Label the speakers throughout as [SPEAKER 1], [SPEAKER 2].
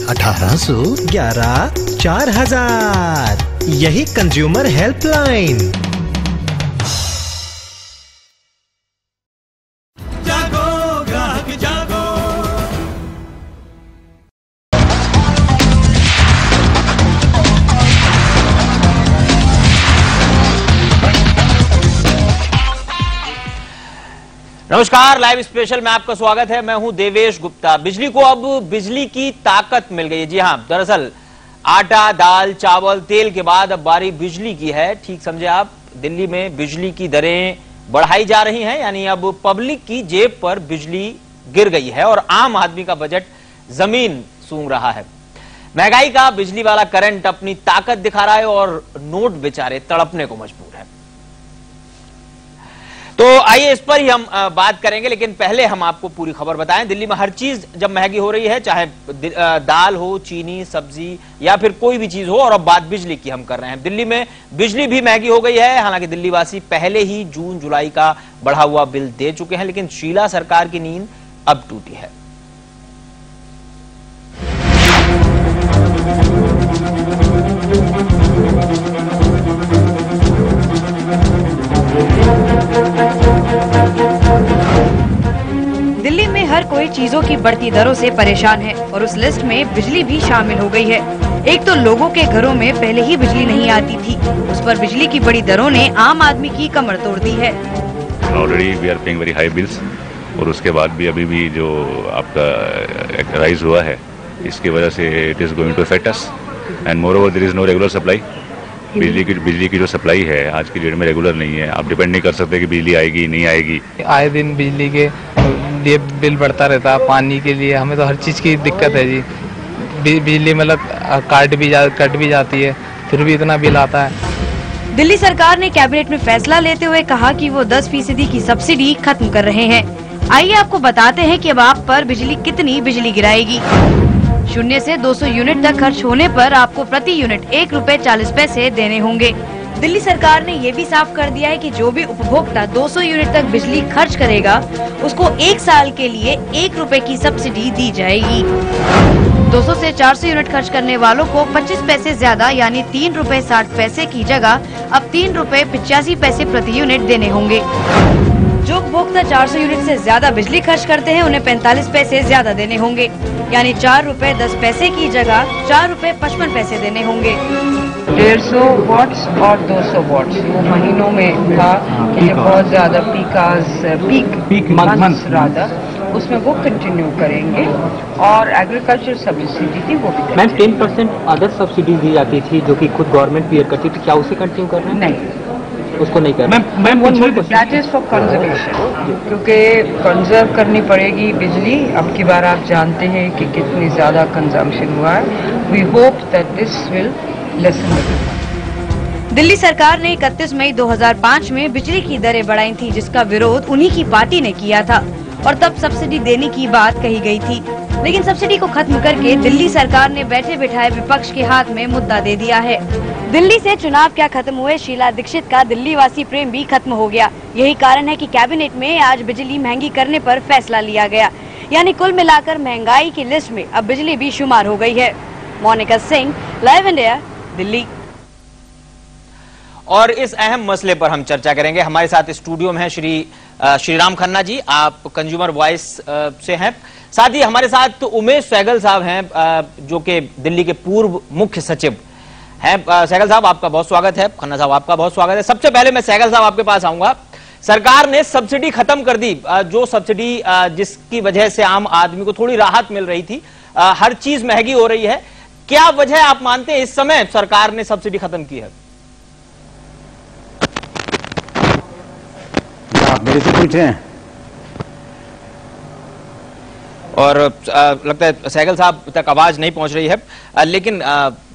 [SPEAKER 1] 1811 4000। यही consumer helpline.
[SPEAKER 2] जागो ग्राहक जागो।
[SPEAKER 3] नमस्कार, लाइव स्पेशल में आपका स्वागत है। मैं हूं देवेश गुप्ता। बिजली को अब बिजली की ताकत मिल गई है। जी हां, दरअसल आटा, दाल, चावल, तेल के बाद अब बारी बिजली की है। ठीक समझे आप, दिल्ली में बिजली की दरें बढ़ाई जा रही हैं, यानी अब पब्लिक की जेब पर बिजली गिर गई है और आम आदमी का बजट जमीन सूंघ रहा है। महंगाई का बिजली वाला करंट अपनी ताकत दिखा रहा है और नोट बेचारे तड़पने को मजबूर है। तो आइए इस पर ही हम बात करेंगे, लेकिन पहले हम आपको पूरी खबर बताएं। दिल्ली में हर चीज जब महंगी हो रही है, चाहे दाल हो, चीनी, सब्जी या फिर कोई भी चीज हो, और अब बात बिजली की हम कर रहे हैं। दिल्ली में बिजली भी महंगी हो गई है। हालांकि दिल्ली वासी पहले ही जून जुलाई का बढ़ा हुआ बिल दे चुके हैं, लेकिन शीला सरकार की नींद अब टूटी है।
[SPEAKER 4] दिल्ली में हर कोई चीजों की बढ़ती दरों से परेशान है और उस लिस्ट में बिजली भी शामिल हो गई है। एक तो लोगों के घरों में पहले ही बिजली नहीं आती थी, उस पर बिजली की बड़ी दरों ने आम आदमी की कमर तोड़ दी है।
[SPEAKER 5] Already we are paying very high bills, और उसके बाद भी अभी भी जो आपका राइज हुआ है, इसकी वजह से it is going to affect us, and moreover there is no regular supply. बिजली की जो सप्लाई है आज की डेट में रेगुलर नहीं है। आप डिपेंड नहीं कर सकते कि बिजली आएगी नहीं आएगी।
[SPEAKER 6] आए दिन बिजली के लिए बिल बढ़ता रहता है। पानी के लिए हमें तो हर चीज़ की दिक्कत है जी। बिजली मतलब कट भी जाती है, फिर भी इतना बिल आता है।
[SPEAKER 4] दिल्ली सरकार ने कैबिनेट में फैसला लेते हुए कहा कि वो 10% की सब्सिडी खत्म कर रहे हैं। आइए आपको बताते हैं कि अब आप पर बिजली कितनी बिजली गिराएगी। 0 से 200 यूनिट तक खर्च होने पर आपको प्रति यूनिट ₹1.40 देने होंगे। दिल्ली सरकार ने ये भी साफ कर दिया है कि जो भी उपभोक्ता 200 यूनिट तक बिजली खर्च करेगा, उसको 1 साल के लिए ₹1 की सब्सिडी दी जाएगी। 200 से 400 यूनिट खर्च करने वालों को 25 पैसे ज्यादा यानी ₹3.60 की जगह अब ₹3.85 प्रति यूनिट देने होंगे। जो उपभोक्ता 400 यूनिट से ज्यादा बिजली खर्च करते हैं, उन्हें 45 पैसे ज्यादा देने होंगे, यानी ₹4.10 की जगह ₹4.55 देने होंगे।
[SPEAKER 7] 150 वॉट्स और 200 वॉट्स वो महीनों में था कि जब बहुत ज्यादा पीक मंथ्स रादर, उसमें वो कंटिन्यू करेंगे। और एग्रीकल्चर सब्सिडी थी वो भी।
[SPEAKER 8] मैम 10% अदर सब्सिडी दी जाती थी जो कि खुद गवर्नमेंट पेयर करती थी, क्या उसे कंटिन्यू कर रहे हैं?
[SPEAKER 7] नहीं,
[SPEAKER 8] उसको नहीं करना।
[SPEAKER 7] दैट इज फॉर कंजर्वेशन, क्योंकि कंजर्व करनी पड़ेगी बिजली। अब की बार आप जानते हैं कि कितनी ज्यादा कंजम्पशन हुआ है। We hope that this will lessen.
[SPEAKER 4] Delhi सरकार ने 31 मई 2005 में बिजली की दरें बढ़ाई थी, जिसका विरोध उन्हीं की पार्टी ने किया था और तब सब्सिडी देने की बात कही गई थी। लेकिन सब्सिडी को खत्म करके दिल्ली सरकार ने बैठे बिठाए विपक्ष के हाथ में मुद्दा दे दिया है। दिल्ली से चुनाव क्या खत्म हुए, शीला दीक्षित का दिल्ली वासी प्रेम भी खत्म हो गया। यही कारण है कि कैबिनेट में आज बिजली महंगी करने पर फैसला लिया गया, यानी कुल मिलाकर महंगाई की लिस्ट में अब बिजली भी शुमार हो गई है। Monika Singh, Live India, Delhi.
[SPEAKER 3] और इस अहम मसले पर हम चर्चा करेंगे। हमारे साथ स्टूडियो में है श्रीराम खन्ना जी, आप कंज्यूमर वॉइस से हैं। साथ ही हमारे साथ उमेश सहगल साहब हैं, जो कि दिल्ली के पूर्व मुख्य सचिव हैं। सहगल साहब, आपका बहुत स्वागत है। खन्ना साहब, आपका बहुत स्वागत है। सबसे पहले मैं सहगल साहब आपके पास आऊंगा। सरकार ने सब्सिडी खत्म कर दी, जो सब्सिडी जिसकी वजह से आम आदमी को थोड़ी राहत मिल रही थी। हर चीज महंगी हो रही है। क्या वजह आप मानते हैं इस समय सरकार ने सब्सिडी खत्म की है?
[SPEAKER 9] आप मेरे से पूछें।
[SPEAKER 3] और लगता है सहगल साहब तक आवाज नहीं पहुंच रही है, लेकिन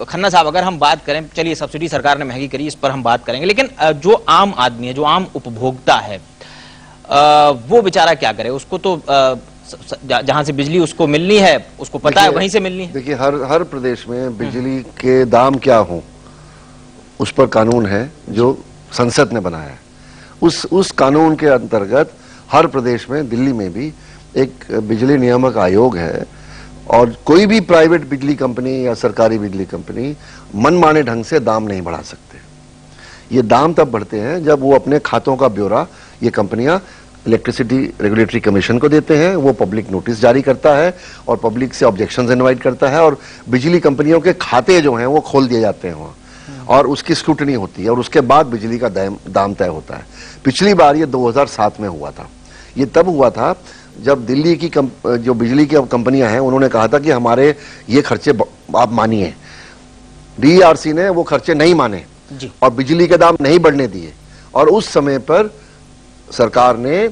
[SPEAKER 3] खन्ना साहब, अगर हम बात करें, चलिए सब्सिडी सरकार ने महंगी करी, इस पर हम बात करेंगे, लेकिन जो आम आदमी है, जो आम उपभोक्ता है, वो बेचारा क्या करे? उसको तो जहां से बिजली उसको मिलनी है, उसको पता है वहीं से मिलनी है।
[SPEAKER 10] देखिए, हर प्रदेश में बिजली के दाम क्या हो, उस पर कानून है जो संसद ने बनाया है। उस कानून के अंतर्गत हर प्रदेश में, दिल्ली में भी एक बिजली नियामक आयोग है और कोई भी प्राइवेट बिजली कंपनी या सरकारी बिजली कंपनी मनमाने ढंग से दाम नहीं बढ़ा सकते। ये दाम तब बढ़ते हैं जब वो अपने खातों का ब्यौरा ये कंपनियां इलेक्ट्रिसिटी रेगुलेटरी कमीशन को देते हैं, वो पब्लिक नोटिस जारी करता है और पब्लिक से ऑब्जेक्शंस इनवाइट करता है और बिजली कंपनियों के खाते जो हैं वो खोल दिए जाते हैं वहाँ और उसकी स्क्रूटनी होती है और उसके बाद बिजली का दाम तय होता है। पिछली बार ये 2007 में हुआ था। ये तब हुआ था जब दिल्ली की जो बिजली की कंपनियां हैं उन्होंने कहा था कि हमारे ये खर्चे आप मानिए। डीईआरसी ने वो खर्चे नहीं माने और बिजली के दाम नहीं बढ़ने दिए और उस समय पर सरकार ने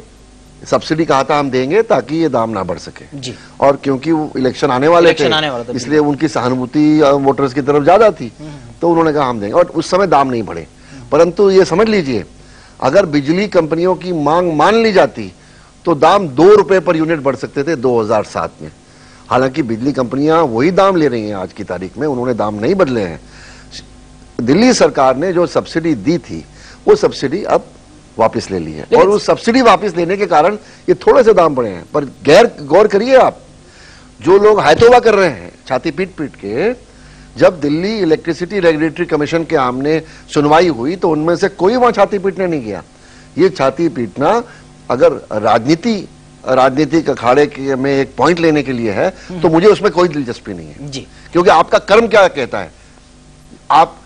[SPEAKER 10] सब्सिडी कहा था हम देंगे ताकि ये दाम ना बढ़ सके जी। और क्योंकि वो इलेक्शन आने वाले थे इसलिए उनकी सहानुभूति वोटर्स की तरफ ज्यादा थी तो उन्होंने कहा हम देंगे और उस समय दाम नहीं बढ़े। परंतु ये समझ लीजिए अगर बिजली कंपनियों की मांग मान ली जाती तो दाम 2 रुपए पर यूनिट बढ़ सकते थे 2007 में। हालांकि बिजली कंपनियां वही दाम ले रही हैं आज की तारीख में, उन्होंने दाम नहीं बदले हैं। दिल्ली सरकार ने जो सब्सिडी दी थी वो सब्सिडी अब वापस ले ली है और उस सब्सिडी वापस लेने के कारण ये थोड़े से दाम बढ़े हैं। पर गौर करिए आप, जो लोग हायतोबा कर रहे हैं छाती पीट पीट के, जब दिल्ली इलेक्ट्रिसिटी रेगुलेटरी कमीशन के आमने सुनवाई हुई तो उनमें से कोई वहां छाती पीटने नहीं गया। ये छाती पीटना अगर राजनीतिक अखाड़े में एक पॉइंट लेने के लिए है तो मुझे उसमें कोई दिलचस्पी नहीं है जी। क्योंकि आपका कर्म क्या कहता है। आप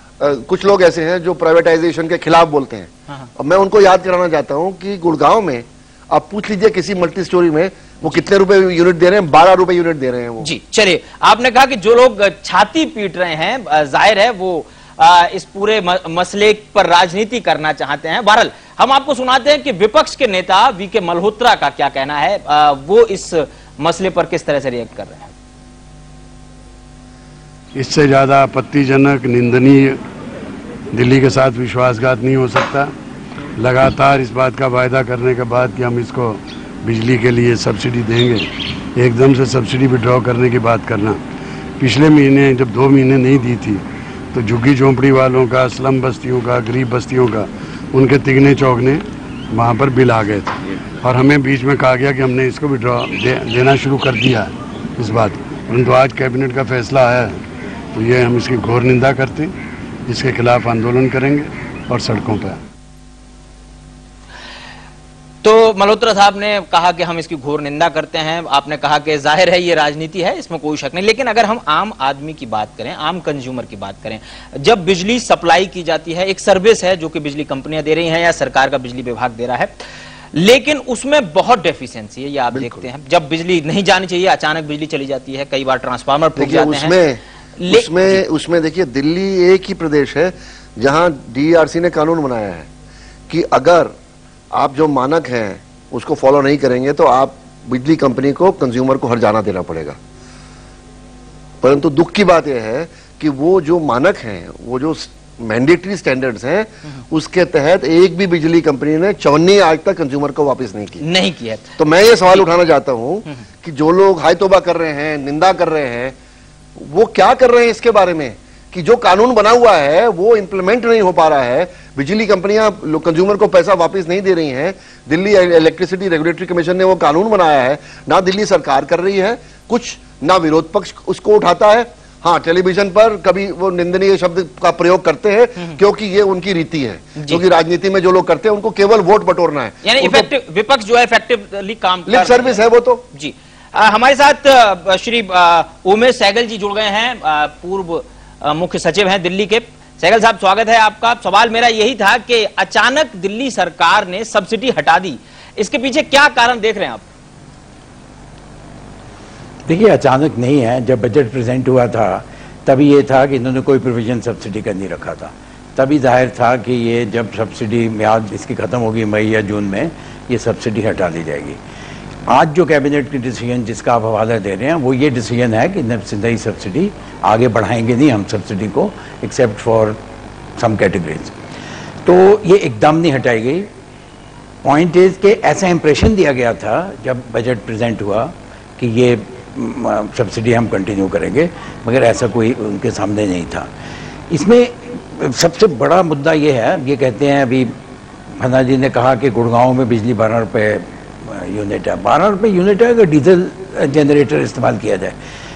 [SPEAKER 10] कुछ लोग ऐसे हैं जो प्राइवेटाइजेशन के खिलाफ बोलते हैं। और मैं उनको याद कराना चाहता हूं कि गुड़गांव में आप पूछ लीजिए किसी मल्टी स्टोरी में वो कितने रुपए यूनिट दे रहे हैं, 12 रुपए यूनिट दे रहे हैं वो।
[SPEAKER 3] जी चलिए, आपने कहा कि जो लोग छाती पीट रहे हैं जाहिर है वो इस पूरे मसले पर राजनीति करना चाहते हैं। बहरहाल हम आपको सुनाते हैं कि विपक्ष के नेता वीके मल्होत्रा का क्या कहना है, वो इस मसले पर किस तरह से रिएक्ट कर रहे हैं।
[SPEAKER 9] इससे ज्यादा आपत्तिजनक, निंदनीय, दिल्ली के साथ विश्वासघात नहीं हो सकता। लगातार इस बात का वायदा करने के बाद कि हम इसको बिजली के लिए सब्सिडी देंगे, एकदम से सब्सिडी विड्रॉ करने की बात करना। पिछले महीने जब 2 महीने नहीं दी थी तो झुग्गी झोंपड़ी वालों का, स्लम बस्तियों का, गरीब बस्तियों का, उनके तिगने चौगने वहाँ पर बिल आ गए थे और हमें बीच में कहा गया कि हमने इसको विड्रॉ देना शुरू कर दिया है इस बात। परंतु आज कैबिनेट का फैसला आया है तो ये हम इसकी घोर निंदा करते हैं, इसके खिलाफ आंदोलन करेंगे और सड़कों पर।
[SPEAKER 3] तो मल्होत्रा साहब ने कहा कि हम इसकी घोर निंदा करते हैं। आपने कहा कि जाहिर है ये राजनीति है, इसमें कोई शक नहीं। लेकिन अगर हम आम आदमी की बात करें, आम कंज्यूमर की बात करें, जब बिजली सप्लाई की जाती है, एक सर्विस है जो कि बिजली कंपनियां दे रही हैं या सरकार का बिजली विभाग दे रहा है, लेकिन उसमें बहुत डेफिशिएंसी है। ये आप देखते हैं जब बिजली नहीं जानी चाहिए अचानक बिजली चली जाती है, कई बार ट्रांसफार्मर फूट जाते हैं।
[SPEAKER 10] उसमें देखिए दिल्ली एक ही प्रदेश है जहां डीईआरसी ने कानून बनाया है कि अगर आप जो मानक हैं उसको फॉलो नहीं करेंगे तो आप बिजली कंपनी को, कंज्यूमर को हर्जाना देना पड़ेगा। परंतु दुख की बात यह है कि वो जो मानक हैं, वो जो मैंडेटरी स्टैंडर्ड्स हैं, उसके तहत एक भी बिजली कंपनी ने चौनी आज तक कंज्यूमर को वापस नहीं किया। तो मैं ये सवाल उठाना चाहता हूं कि जो लोग हाय तौबा कर रहे हैं, निंदा कर रहे हैं, वो क्या कर रहे हैं इसके बारे में कि जो कानून बना हुआ है वो इंप्लीमेंट नहीं हो पा रहा है। बिजली कंपनियां कंज्यूमर को पैसा वापस नहीं दे रही हैं। दिल्ली इलेक्ट्रिसिटी रेगुलेटरी कमीशन ने वो कानून बनाया है, ना दिल्ली सरकार कर रही है कुछ, ना विरोध पक्ष उसको उठाता है। हाँ, टेलीविजन पर कभी वो निंदनीय शब्द का प्रयोग करते हैं क्योंकि ये उनकी रीति है, क्योंकि राजनीति में जो लोग करते हैं उनको केवल वोट बटोरना है।
[SPEAKER 3] यानी विपक्ष जो है इफेक्टिवली काम
[SPEAKER 10] लिप सर्विस है वो तो
[SPEAKER 3] जी। हमारे साथ श्री उमेश सहगल जी जुड़ गए हैं, पूर्व मुख्य सचिव हैं दिल्ली के। सहगल साहब, स्वागत है आपका। सवाल मेरा यही था कि अचानक दिल्ली सरकार ने सब्सिडी हटा दी, इसके पीछे क्या कारण देख रहे हैं आप?
[SPEAKER 11] देखिए, अचानक नहीं है। जब बजट प्रेजेंट हुआ था तभी ये था कि इन्होंने कोई प्रोविजन सब्सिडी का नहीं रखा था। तभी जाहिर था कि ये जब सब्सिडी म्याद इसकी खत्म होगी मई या जून में, ये सब्सिडी हटा दी जाएगी। आज जो कैबिनेट की डिसीजन जिसका आप हवाला दे रहे हैं वो ये डिसीजन है कि नई सब्सिडी आगे बढ़ाएंगे नहीं हम सब्सिडी को, एक्सेप्ट फॉर सम कैटेगरीज। तो ये एकदम नहीं हटाई गई। पॉइंट इज कि ऐसा इंप्रेशन दिया गया था जब बजट प्रेजेंट हुआ कि ये सब्सिडी हम कंटिन्यू करेंगे, मगर ऐसा कोई उनके सामने नहीं था। इसमें सबसे बड़ा मुद्दा ये है, ये कहते हैं अभी खन्ना जी ने कहा कि गुड़गांव में बिजली 12 रुपये यूनिट है। 12 रुपये यूनिट है अगर डीजल जनरेटर इस्तेमाल किया जाए।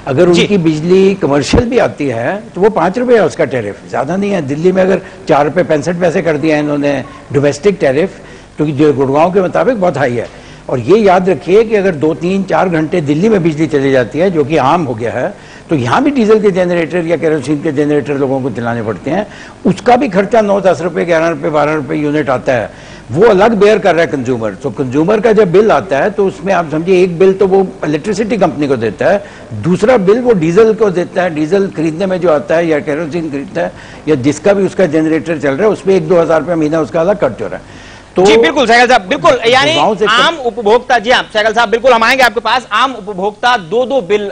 [SPEAKER 11] अगर उनकी बिजली कमर्शियल भी आती है तो वो 5 रुपये है उसका टैरिफ, ज़्यादा नहीं है। दिल्ली में अगर 4 रुपये 65 पैसे कर दिया है इन्होंने डोमेस्टिक टैरिफ, क्योंकि जो गुड़गांव के मुताबिक बहुत हाई है। और ये याद रखिए कि अगर 2, 3, 4 घंटे दिल्ली में बिजली चली जाती है, जो कि आम हो गया है, तो यहाँ भी डीजल के जनरेटर या केरोसिन के जनरेटर लोगों को दिलाने पड़ते हैं। उसका भी खर्चा 9, 10 रुपये, 11 रुपये, 12 रुपये यूनिट आता है, वो अलग बेयर कर रहा है कंज्यूमर। तो कंज्यूमर का जब बिल आता है तो उसमें आप समझिए एक बिल तो वो इलेक्ट्रिसिटी कंपनी को देता है, दूसरा बिल वो डीजल को देता है, डीजल खरीदने में जो आता है या केरोसिन खरीदता है या जिसका भी उसका जनरेटर चल रहा है उसमें 1-2 हज़ार रुपये महीना उसका अलग खर्च हो रहा है। तो
[SPEAKER 3] जी बिल्कुल सहगल साहब, बिल्कुल, यानी आम उपभोक्ता, जी हाँ सहगल साहब बिल्कुल हम आएंगे आपके पास। आम उपभोक्ता 2 बिल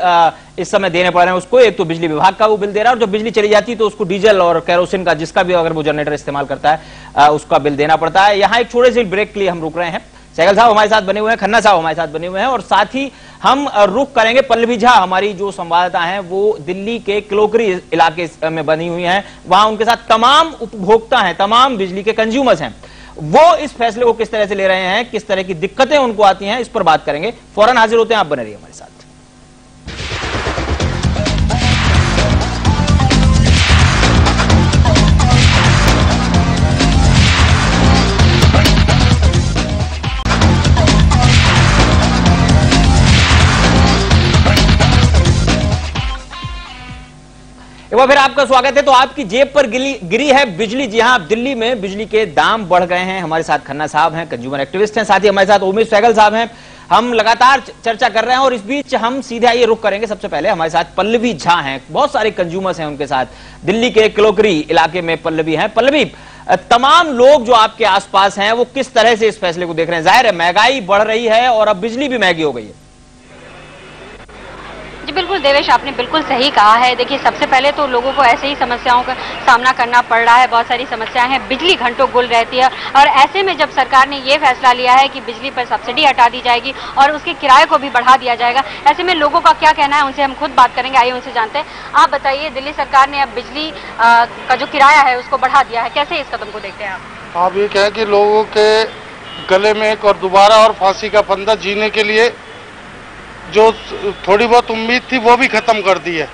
[SPEAKER 3] इस समय देने पड़ रहे हैं उसको। एक तो बिजली विभाग का वो बिल दे रहा है और जब बिजली चली जाती है तो उसको डीजल और केरोसिन का, जिसका भी अगर वो जनरेटर इस्तेमाल करता है उसका बिल देना पड़ता है। यहाँ एक छोटे से ब्रेक के लिए हम रुक रहे हैं। सहगल साहब हमारे साथ बने हुए हैं, खन्ना साहब हमारे साथ बने हुए हैं और साथ ही हम रुक करेंगे। पल्लवी झा हमारी जो संवाददाता हैं वो दिल्ली के किलोकरी इलाके में बनी हुई हैं, वहां उनके साथ तमाम उपभोक्ता हैं, तमाम बिजली के कंज्यूमर्स हैं, वो इस फैसले को किस तरह से ले रहे हैं, किस तरह की दिक्कतें उनको आती हैं, इस पर बात करेंगे। फौरन हाजिर होते हैं, आप बने रहिए हमारे साथ। एक बार फिर आपका स्वागत है। तो आपकी जेब पर गिरी है बिजली। जी हां, दिल्ली में बिजली के दाम बढ़ गए हैं। हमारे साथ खन्ना साहब हैं, कंज्यूमर एक्टिविस्ट हैं, साथ ही हमारे साथ उमेश सहगल साहब हैं। हम लगातार चर्चा कर रहे हैं और इस बीच हम सीधे आइए रुक करेंगे। सबसे पहले हमारे साथ पल्लवी झा हैं, बहुत सारे कंज्यूमर्स हैं उनके साथ, दिल्ली के किलोकरी इलाके में पल्लवी हैं। पल्लवी, तमाम लोग जो आपके आसपास हैं वो किस तरह से इस फैसले को देख रहे हैं? जाहिर है महंगाई बढ़ रही है और अब बिजली भी महंगी हो गई है।
[SPEAKER 12] जी बिल्कुल देवेश, आपने बिल्कुल सही कहा है। देखिए सबसे पहले तो लोगों को ऐसे ही समस्याओं का सामना करना पड़ रहा है, बहुत सारी समस्याएं हैं, बिजली घंटों गुल रहती है और ऐसे में जब सरकार ने ये फैसला लिया है कि बिजली पर सब्सिडी हटा दी जाएगी और उसके किराए को भी बढ़ा दिया जाएगा, ऐसे में लोगों का क्या कहना है उनसे हम खुद बात करेंगे। आइए उनसे जानते हैं। आप बताइए, दिल्ली सरकार ने अब बिजली का जो किराया है उसको बढ़ा दिया है, कैसे इस कदम को देखते हैं आप?
[SPEAKER 13] आप ये कहें कि लोगों के गले में एक और दोबारा और फांसी का फंदा जीने के लिए जो थोड़ी बहुत उम्मीद थी वो भी खत्म कर दी है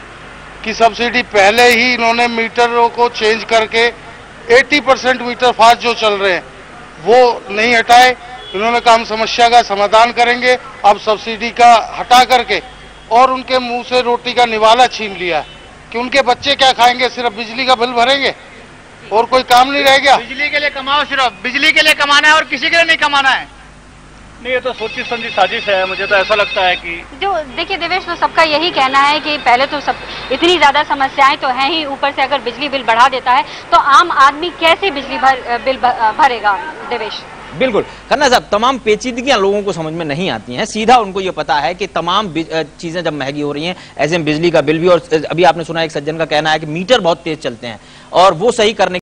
[SPEAKER 13] कि सब्सिडी पहले ही इन्होंने मीटरों को चेंज करके 80% मीटर फास्ट जो चल रहे हैं वो नहीं हटाए। इन्होंने कहा हम समस्या का समाधान करेंगे, अब सब्सिडी का हटा करके और उनके मुंह से रोटी का निवाला छीन लिया है कि उनके बच्चे क्या खाएंगे, सिर्फ बिजली का बिल भरेंगे और कोई काम नहीं रह गया।
[SPEAKER 14] बिजली के लिए कमाओ, सिर्फ बिजली के लिए कमाना है और किसी के लिए नहीं कमाना है। नहीं, ये तो सोची समझी साजिश है, मुझे तो ऐसा लगता है कि
[SPEAKER 12] जो देखिए देवेश, तो सबका यही कहना है कि पहले तो सब इतनी ज्यादा समस्याएं तो हैं ही, ऊपर से अगर बिजली बिल बढ़ा देता है तो आम आदमी कैसे बिजली बिल भरेगा देवेश?
[SPEAKER 3] बिल्कुल खन्ना साहब, तमाम पेचीदगियां लोगों को समझ में नहीं आती हैं। सीधा उनको ये पता है कि तमाम चीजें जब महंगी हो रही हैं, ऐसे में बिजली का बिल भी। और अभी आपने सुना एक सज्जन का कहना है कि मीटर बहुत तेज चलते हैं और वो सही करने